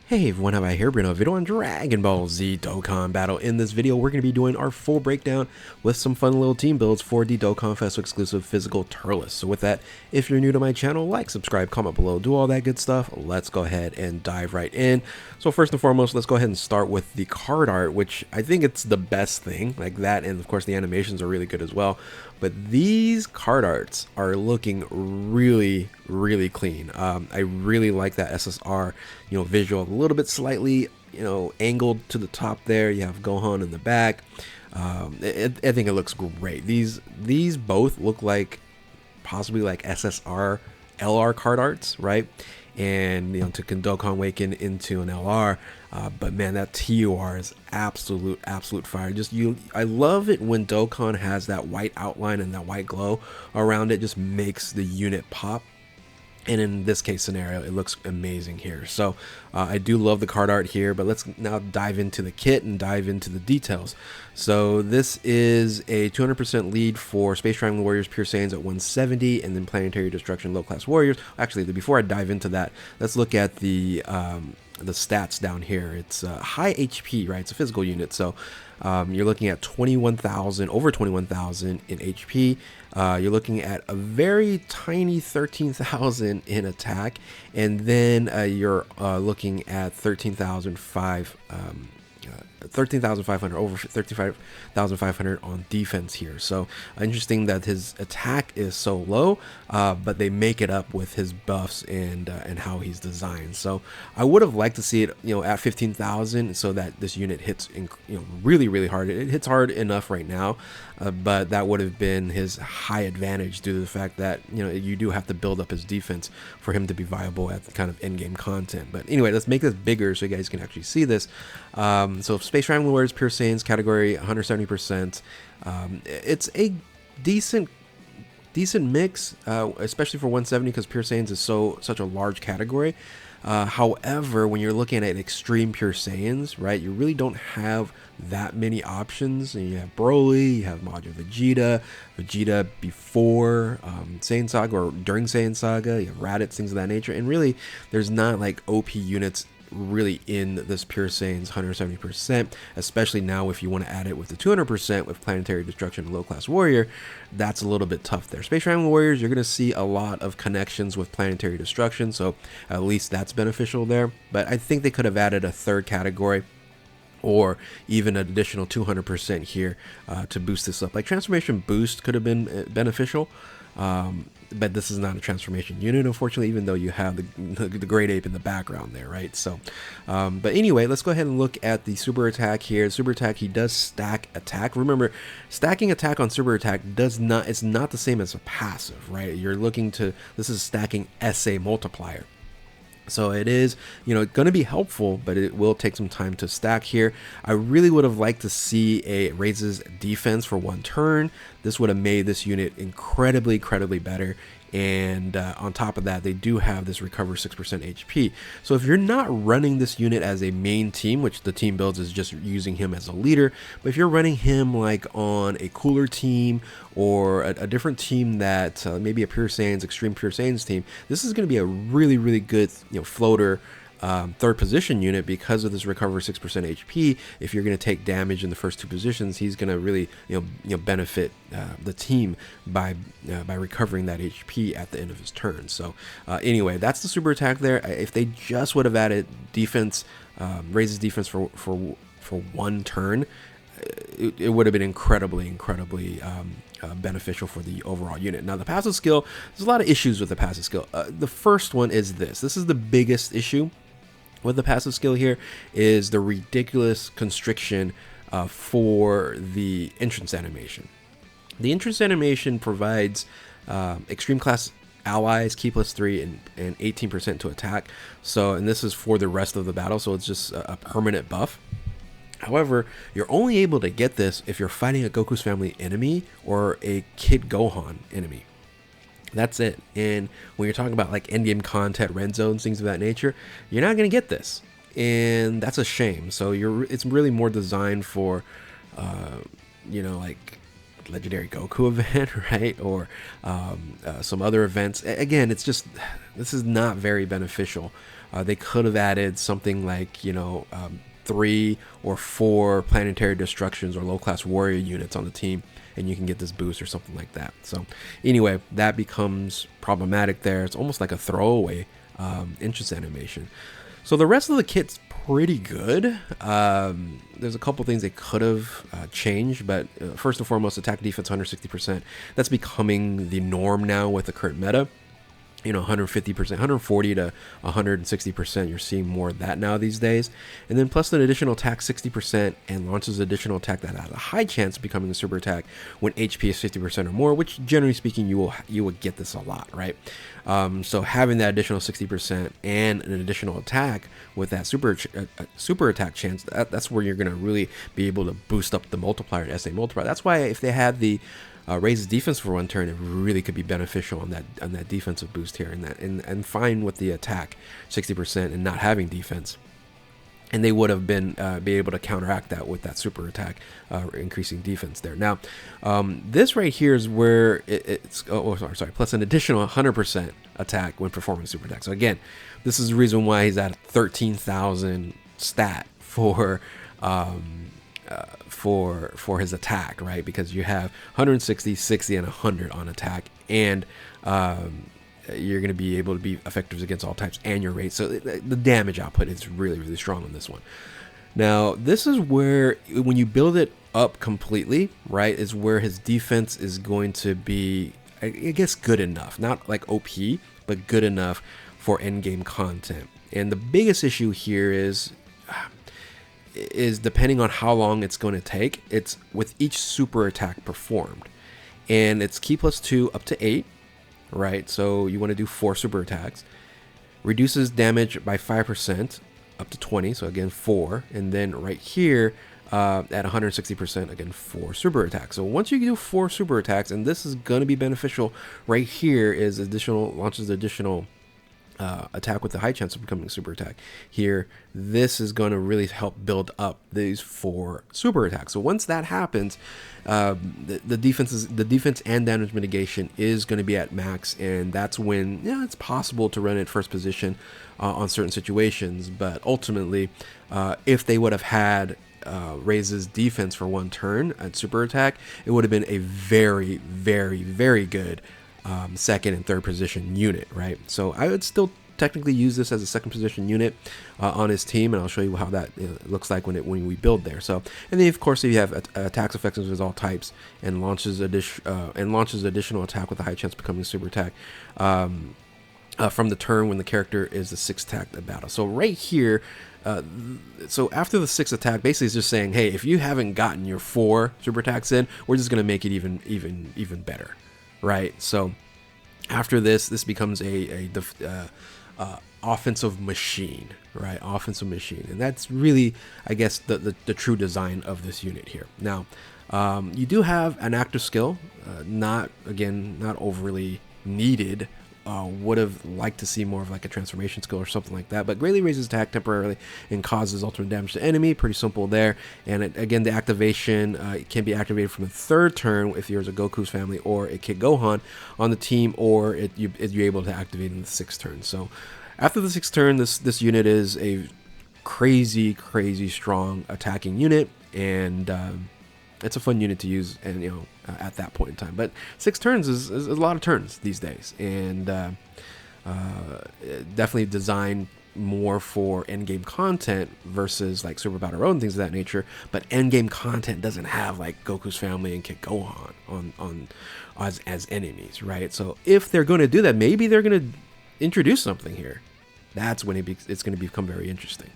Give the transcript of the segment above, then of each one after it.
Hey everyone, how about here? Bringing a video on Dragon Ball Z Dokkan Battle. In this video, we're going to be doing our full breakdown with some fun little team builds for the Dokkan Fest exclusive physical Turles. So with that, if you're new to my channel, like, subscribe, comment below, do all that good stuff. Let's go ahead and dive right in. So first and foremost, let's go ahead and start with the card art, which I think it's the best thing, like that, and of course the animations are really good as well. But these card arts are looking really clean. I really like that SSR, visual, a little bit slightly, angled to the top there. You have Gohan in the back. I think it looks great. These both look like possibly like SSR LR card arts, right? And to Dokkan Awaken into an LR, but man, that TUR is absolute fire. I love it when Dokkan has that white outline and that white glow around it. Just makes the unit pop. And in this case scenario, it looks amazing here. So I do love the card art here, but let's now dive into the kit and dive into the details. So this is a 200% lead for Space Triangle Warriors Pure Saiyans at 170, and then Planetary Destruction Low Class Warriors. Actually, before I dive into that, let's look at the stats down here. It's high HP, right? It's a physical unit, so you're looking at 21,000, over 21,000 in HP. You're looking at a very tiny 13,000 in attack, and then you're looking at 13,500, over 35,500 on defense here. So interesting that his attack is so low, but they make it up with his buffs and how he's designed. So I would have liked to see it, at 15,000, so that this unit hits, really hard. It hits hard enough right now, but that would have been his high advantage due to the fact that you do have to build up his defense for him to be viable at the kind of in-game content. But anyway, let's make this bigger so you guys can actually see this. So Space Triangle Warriors Pure Saiyans category 170%. It's a decent mix, especially for 170, because Pure Saiyans is such a large category. However, when you're looking at Extreme Pure Saiyans, right, you really don't have that many options. You have Broly, you have Majin Vegeta before Saiyan Saga or during Saiyan Saga, you have Raditz, things of that nature, and really there's not like OP units really in this Pure Saiyan's 170%, especially now if you want to add it with the 200% with Planetary Destruction and Low Class Warrior. That's a little bit tough there. Space Triangle Warriors, you're going to see a lot of connections with Planetary Destruction, so at least that's beneficial there. But I think they could have added a third category or even an additional 200% here to boost this up. Like Transformation Boost could have been beneficial, but this is not a transformation unit, unfortunately, even though you have the Great Ape in the background there, right? So, but anyway, let's go ahead and look at the Super Attack here. Super Attack, he does stack attack. Remember, stacking attack on Super Attack it's not the same as a passive, right? You're looking to, this is stacking SA multiplier. So it is, going to be helpful, but it will take some time to stack here. I really would have liked to see it raises defense for one turn. This would have made this unit incredibly better. And on top of that, they do have this recover 6% HP. So if you're not running this unit as a main team, which the team builds is just using him as a leader, but if you're running him like on a cooler team or a different team that maybe a Pure Saiyans, Extreme Pure Saiyans team, this is going to be a really good floater third position unit because of this recover 6% HP. If you're going to take damage in the first two positions, he's going to really benefit the team by recovering that HP at the end of his turn. So anyway, that's the super attack there. If they just would have added defense, raises defense for one turn, it would have been incredibly beneficial for the overall unit. Now the passive skill, there's a lot of issues with the passive skill. The first one is this is the biggest issue with the passive skill here, is the ridiculous constriction for the entrance animation. The entrance animation provides extreme class allies key +3 and 18% to attack. So, and this is for the rest of the battle, so it's just a permanent buff. However, you're only able to get this if you're fighting a Goku's family enemy or a Kid Gohan enemy. That's it. And when you're talking about like endgame content, red zones, things of that nature, you're not going to get this, and that's a shame. So it's really more designed for like Legendary Goku event, right, or some other events. Again, it's just, this is not very beneficial They could have added something like, 3 or 4 planetary destructions or low-class warrior units on the team, and you can get this boost or something like that. So anyway, that becomes problematic there. It's almost like a throwaway interest animation. So the rest of the kit's pretty good. There's a couple things they could have changed, but first and foremost, attack defense 160%. That's becoming the norm now with the current meta. 150%, 140 to 160%. You're seeing more of that now these days. And then plus an additional attack 60% and launches additional attack that has a high chance of becoming a super attack when HP is 50% or more, which generally speaking, you will get this a lot, right? So having that additional 60% and an additional attack with that super attack chance, that's where you're going to really be able to boost up the multiplier, SA multiplier. That's why if they had the raises defense for 1 turn, it really could be beneficial on that defensive boost here, and fine with the attack 60% and not having defense, and they would have been be able to counteract that with that super attack, increasing defense there. Now, this right here is where it's plus an additional 100% attack when performing super attack. So again, this is the reason why he's at 13,000 stat for his attack, right? Because you have 160, 60, and 100 on attack, and you're going to be able to be effective against all types and your rate. So the damage output is really, really strong on this one. Now, this is where, when you build it up completely, right, is where his defense is going to be, I guess, good enough. Not like OP, but good enough for endgame content. And the biggest issue here is depending on how long it's going to take, it's with each super attack performed. And it's key +2 up to 8, right? So you want to do 4 super attacks. Reduces damage by 5% up to 20, so again 4. And then right here at 160%, again 4 super attacks. So once you do 4 super attacks, and this is going to be beneficial right here, is launches additional attack with the high chance of becoming a super attack. Here, this is going to really help build up these 4 super attacks. So once that happens, the defense and damage mitigation is going to be at max, and that's when it's possible to run it first position on certain situations. But ultimately, if they would have had raises defense for 1 turn at super attack, it would have been a very, very, very good second and third position unit, right? So I would still technically use this as a second position unit on his team, and I'll show you how that looks like when we build there. So, and then of course if you have attacks effectiveness with all types and launches additional attack with a high chance of becoming a super attack from the turn when the character is the 6th attack at battle. So right here, so after the 6th attack, basically it's just saying, hey, if you haven't gotten your 4 super attacks in, we're just going to make it even better. Right, so after this becomes a offensive machine, right? Offensive machine, and that's really, I guess, the true design of this unit here. Now, you do have an active skill, not overly needed. Would have liked to see more of like a transformation skill or something like that, but greatly raises attack temporarily and causes ultimate damage to enemy. Pretty simple there. And again, the activation it can be activated from the 3rd turn if there's a Goku's family or a Kid Gohan on the team, or you're able to activate in the 6th turn. So after the 6th turn, this unit is a crazy strong attacking unit, and it's a fun unit to use, and at that point in time. But 6 turns is a lot of turns these days, and definitely designed more for endgame content versus like Super Battle Road and things of that nature. But endgame content doesn't have like Goku's family and Kid Gohan on as enemies, right? So if they're going to do that, maybe they're going to introduce something here. That's when it's going to become very interesting.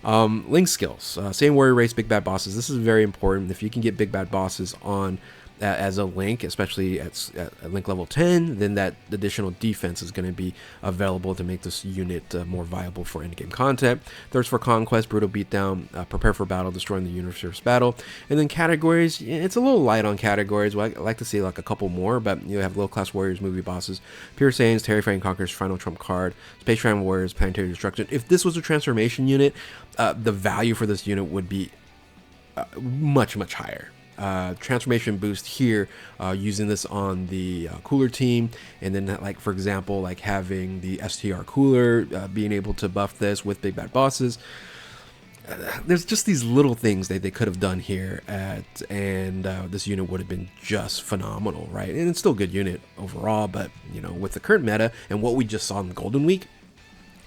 Link skills, same warrior race, big bad bosses. This is very important. If you can get big bad bosses on as a Link, especially at Link level 10, then that additional defense is going to be available to make this unit more viable for endgame content. Thirst for conquest, brutal beatdown, prepare for battle, destroying the universe battle. And then categories, it's a little light on categories. Well, I like to see like a couple more, but you have low class warriors, movie bosses, pure saiyans, terrifying conquerors, final trump card, space time warriors, planetary destruction. If this was a transformation unit, the value for this unit would be much higher. transformation boost here, using this on the cooler team, and then like for example like having the STR cooler being able to buff this with big bad bosses. There's just these little things that they could have done here and this unit would have been just phenomenal, right? And it's still a good unit overall, but you know, with the current meta and what we just saw in the Golden Week,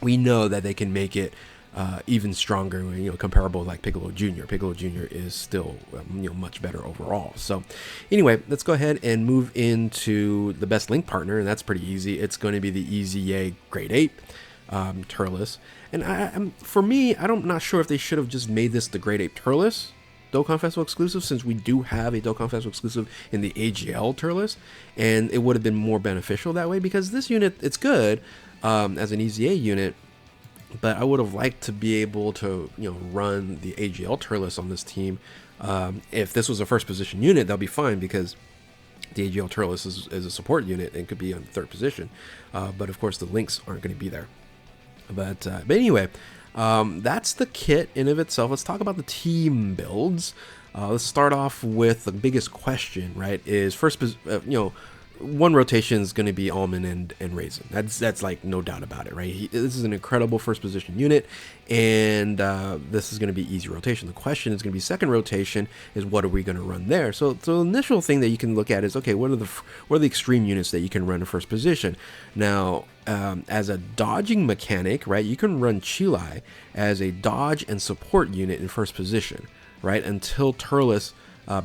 we know that they can make it even stronger, you know, comparable like Piccolo Jr. Piccolo Jr. is still you know, much better overall. So anyway, let's go ahead and move into the best link partner, and that's pretty easy. It's going to be the EZA Grade 8 Turles. And for me, I'm not sure if they should have just made this the Grade 8 Turles Dokkan Festival exclusive, since we do have a Dokkan Festival exclusive in the AGL Turles, and it would have been more beneficial that way, because this unit, it's good as an EZA unit, but I would have liked to be able to, you know, run the AGL Turles on this team. If this was a first position unit, that'll be fine, because the AGL Turles is a support unit and could be on third position. But of course, the links aren't going to be there. But anyway, that's the kit in of itself. Let's talk about the team builds. Let's start off with the biggest question, right? Is first, you know, one rotation is going to be Almond and Raisin. That's like no doubt about it, right? This is an incredible first position unit, and this is going to be easy rotation. The question is going to be second rotation is what are we going to run there? So the initial thing that you can look at is, okay, what are the extreme units that you can run in first position? Now, as a dodging mechanic, right, you can run Chilai as a dodge and support unit in first position, right, until Turles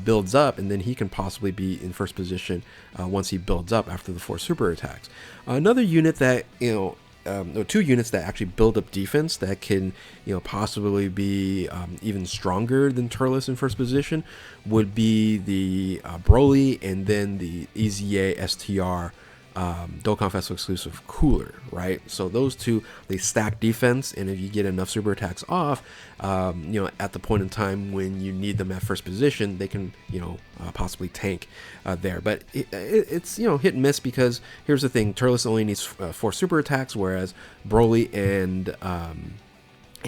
builds up, and then he can possibly be in first position once he builds up after the 4 super attacks. Another unit that, you know, 2 units that actually build up defense that can, you know, possibly be even stronger than Turles in first position would be the Broly and then the EZA STR Dokkan Festival exclusive cooler, right? So those two, they stack defense, and if you get enough super attacks off, you know, at the point in time when you need them at first position, they can, you know, possibly tank there. But it's, you know, hit and miss, because here's the thing: Turles only needs 4 super attacks, whereas Broly and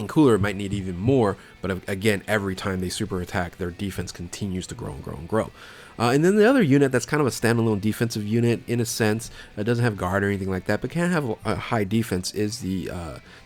Cooler might need even more, but again, every time they super attack, their defense continues to grow and grow and grow. And then the other unit that's kind of a standalone defensive unit in a sense, it doesn't have guard or anything like that, but can have a high defense, is the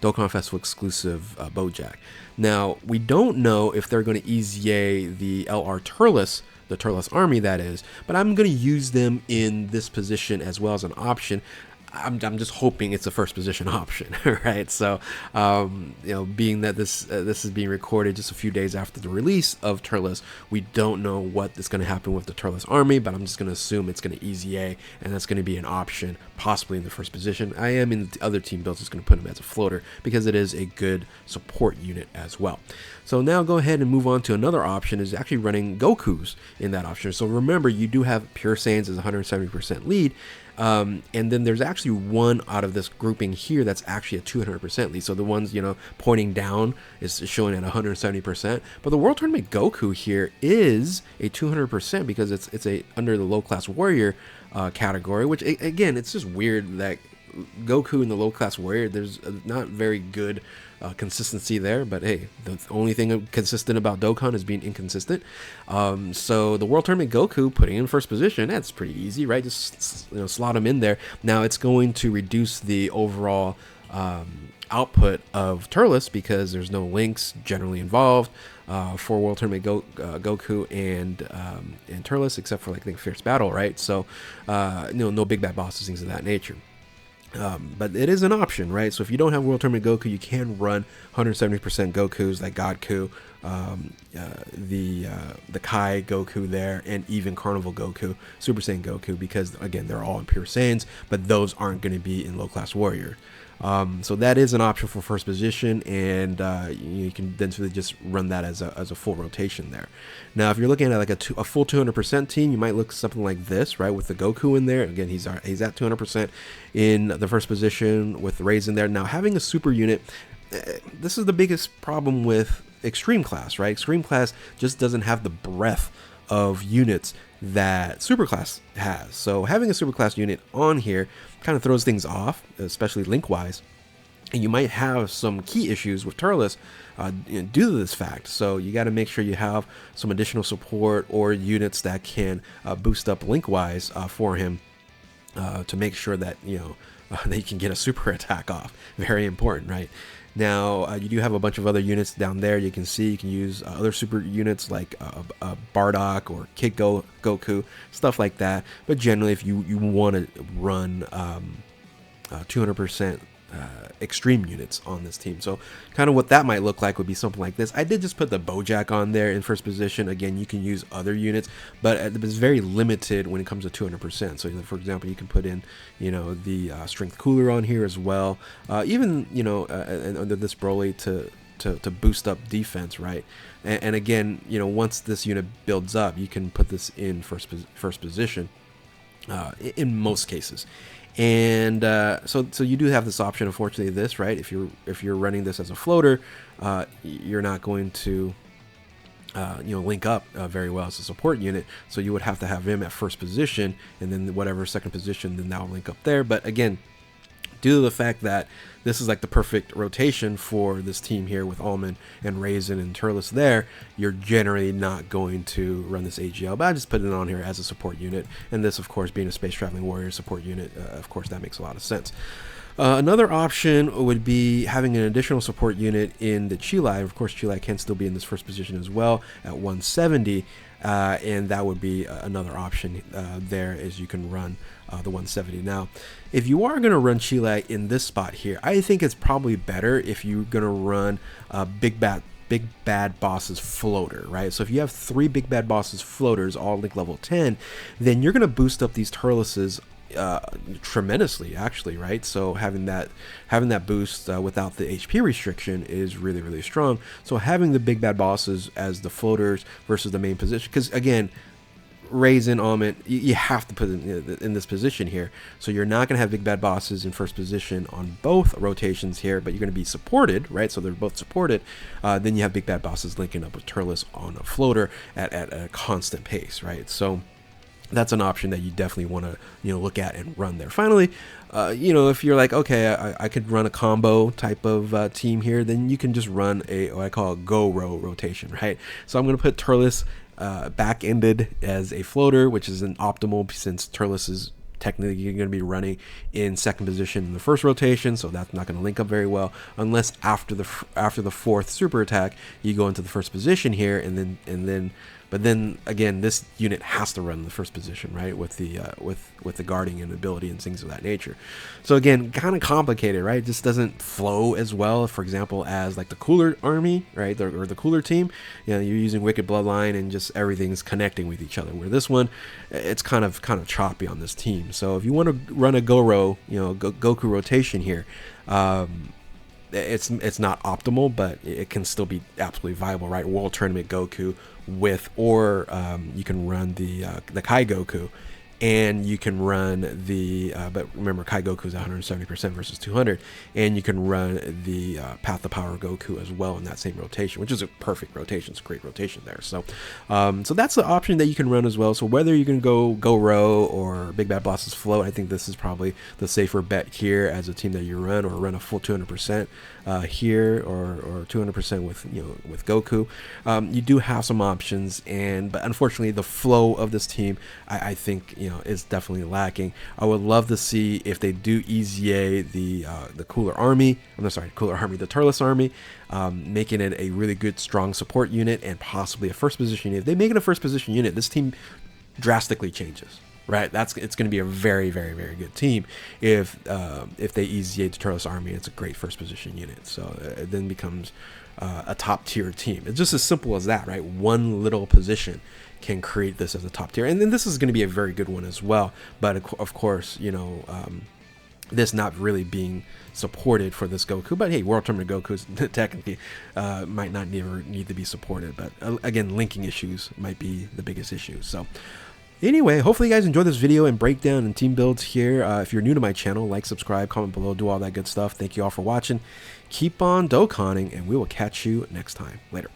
Dokkan Festival exclusive Bojack. Now, we don't know if they're going to EZA the LR Turles, the Turles army that is, but I'm going to use them in this position as well as an option. I'm just hoping it's a first position option, right? So, you know, being that this is being recorded just a few days after the release of Turles, we don't know what is going to happen with the Turles army, but I'm just going to assume it's going to EZA, and that's going to be an option, possibly in the first position. I am in the other team builds just going to put him as a floater, because it is a good support unit as well. So now go ahead and move on to another option, is actually running Gokus in that option. So remember, you do have Pure Saiyans as 170% lead, and then there's actually one out of this grouping here that's actually a 200% lead. So the ones, you know, pointing down is showing at 170%. But the World Tournament Goku here is a 200%, because it's a under the low class warrior category. Which again, it's just weird that Goku in the low class warrior, there's not very good consistency there, but hey, the only thing consistent about Dokkan is being inconsistent. So the World Tournament Goku putting in first position, that's pretty easy, right? Just, you know, slot him in there. Now it's going to reduce the overall output of Turles, because there's no links generally involved for World Tournament Goku and Turles, except for like, I think, Fierce Battle, right? So you know, no big bad bosses, things of that nature. But it is an option, right? So if you don't have World Tournament Goku, you can run 170% Gokus like Godku, the Kai Goku there, and even Carnival Goku, Super Saiyan Goku, because again, they're all in Pure Saiyans, but those aren't going to be in low class warrior. So that is an option for first position, and you can then just run that as a full rotation there. Now, if you're looking at like a full 200% team, you might look something like this, right, with the Goku in there. Again, he's at 200% in the first position with the Raisin there. Now, having a super unit, this is the biggest problem with Extreme Class, right? Extreme Class just doesn't have the breadth of units that Superclass has. So having a Superclass unit on here kind of throws things off, especially link wise. and you might have some key issues with Turles due to this fact. So you got to make sure you have some additional support or units that can boost up link-wise for him to make sure that, they can get a super attack off. Very important, right? Now, you do have a bunch of other units down there. You can see you can use other super units like Bardock or Kid Goku, stuff like that. But generally, if you want to run 200% extreme units on this team, so kind of what that might look like would be something like this. I did just put the Bojack on there in first position. Again, you can use other units, but it's very limited when it comes to 200%. So for example, you can put in the strength cooler on here as well, even under this Broly to boost up defense, right? And again, once this unit builds up, you can put this in first position in most cases. And so you do have this option. Unfortunately, this, right, if you're running this as a floater, you're not going to link up very well as a support unit. So you would have to have him at first position, and then whatever second position, then that will link up there. But again, due to the fact that this is like the perfect rotation for this team here with Almond and Raisin and Turles there, you're generally not going to run this AGL, but I just put it on here as a support unit. And this, of course, being a Space Traveling Warrior support unit, of course, that makes a lot of sense. Another option would be having an additional support unit in the Chilai. Of course, Chilai can still be in this first position as well at 170. And that would be another option there, as you can run the 170. Now, if you are going to run Chile in this spot here, I think it's probably better if you're going to run Big Bad Boss's floater, right? So if you have 3 Big Bad Boss's floaters, all link level 10, then you're going to boost up these Turleses tremendously, actually, right? So having that boost without the HP restriction is really, really strong. So having the Big Bad Bosses as the floaters versus the main position, because again, Raisin, Almond, you have to put in this position here. So you're not going to have Big Bad Bosses in first position on both rotations here, but you're going to be supported, right? So they're both supported. Then you have Big Bad Bosses linking up with Turles on a floater at a constant pace, right? So that's an option that you definitely want to look at and run there. Finally, if you're like, okay, I could run a combo type of team here, then you can just run what I call a go-row rotation, right? So I'm going to put Turles back-ended as a floater, which is an optimal since Turles is technically going to be running in second position in the first rotation, so that's not going to link up very well unless after the fourth super attack you go into the first position here, but then again, this unit has to run in the first position, right, with the guarding and ability and things of that nature. So again, kind of complicated, right? It just doesn't flow as well, for example, as like the Cooler army, right, or the Cooler team. You're using Wicked Bloodline and just everything's connecting with each other. Where this one, it's kind of choppy on this team. So if you want to run a Goku rotation here, it's not optimal, but it can still be absolutely viable, right? World Tournament Goku or you can run the Kai Goku, and you can run but remember, Kai Goku is 170% versus 200, and you can run the Path to Power Goku as well in that same rotation, which is a perfect rotation. It's a great rotation there. So that's the option that you can run as well. So whether you can go row or Big Bad Boss's float, I think this is probably the safer bet here as a team that you run, or run a full 200% here, or 200% with Goku. You do have some options, but unfortunately the flow of this team, I think is definitely lacking. I would love to see if they do EZA the Cooler army. The Turles army, making it a really good, strong support unit and possibly a first position unit. If they make it a first position unit, this team drastically changes. Right, it's going to be a very, very, very good team if they EZA the Turles army. It's a great first position unit, so it then becomes a top tier team. It's just as simple as that, right? One little position can create this as a top tier, and then this is going to be a very good one as well. But of course, this not really being supported for this Goku, but hey, World Tournament Goku technically might not never need to be supported. But again, linking issues might be the biggest issue. So. Anyway, hopefully you guys enjoyed this video and breakdown and team builds here. If you're new to my channel, like, subscribe, comment below, do all that good stuff. Thank you all for watching. Keep on Dokkaning, and we will catch you next time. Later.